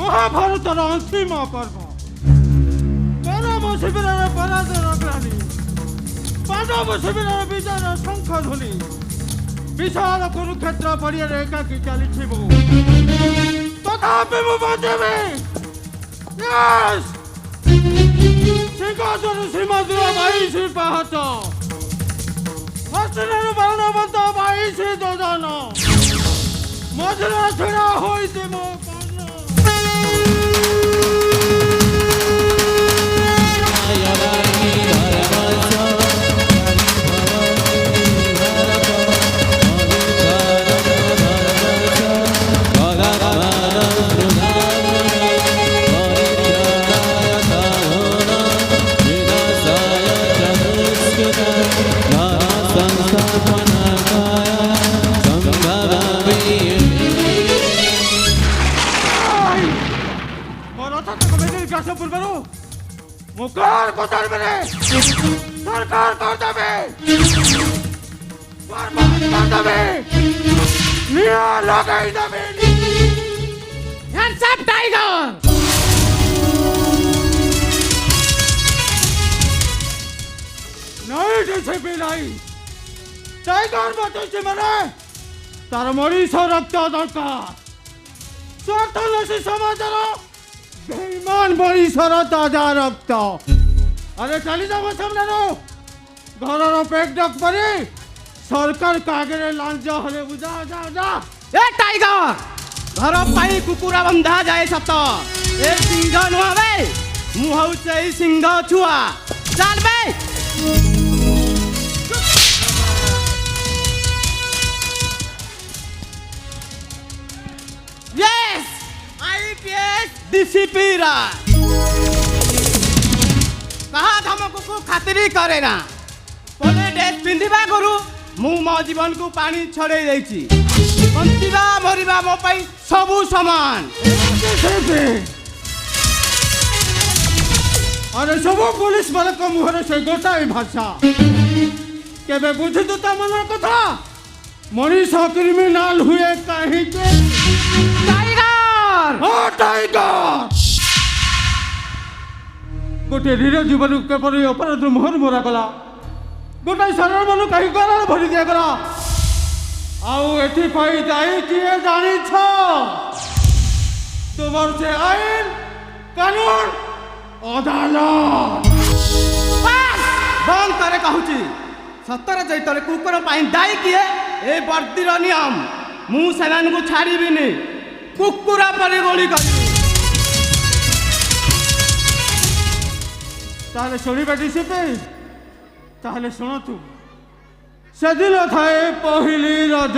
महाभारतर अंतिम पर्व कौरव शिविर पराजय अग्रणी पांडव शिविर विजय शंख ध्वनि विशाल कुरुक्षेत्र पड़िया एकाकी चली तथापि सिंहासन श्रीमंदिर 22 पाहच हस्तर बाणवंत 22 जोजन मझिरे छिड़ा होइते मो मुकार को दरबारे सरकार कर देबे बर्बाद कर देबे निया लगाई देबे हैंड्स अप टाइगर नहीं जैसे भी नहीं टाइगर बचे मरे तार मरीष रक्त दरकार स्वार्थ नशी समाजर बेईमान मरीषर ताजा रक्त अरे चली जाओ सामने घर पेट डक पड़ी सरकार कागरे लांच हले बुझा जा जा ए टाइगर घर पाई कुकुरा बंधा जाए सत ए सिंह नुआ बे मु हूँ से सिंह छुआ चल बे यस आईपीएस डीसीपी रा कहा धमको को खातिरी करे ना पले ड्रेस पिंधिबा करू मु मो जीवन को पानी छड़े देछि बंतिबा मरिबा मो पई सबु समान अरे सब पुलिस वाले को मुहरे से गोटाई भाषा केबे बुझि तो ता मन कथा मनीष क्रिमिनल हुए कहीं के टाइगर ओ टाइगर गोटे धीरे जीवन के परि अपराध मोहर मोरा गला गोटे सरल मन कहीं गला भरी दिया गला आउ एठी पाई जाई किए जानी छ तुमर से आईन कानून अदालत बंद करे कहूची सतर जैतले कुकुर पाई दाई किए ए वर्दीर नियम मु सेनान को छाड़ीबिनी कुकुरा परि गोली कर ताले सुनी बेटी से पे ताले सुनो तू सदिन थाए पहली रज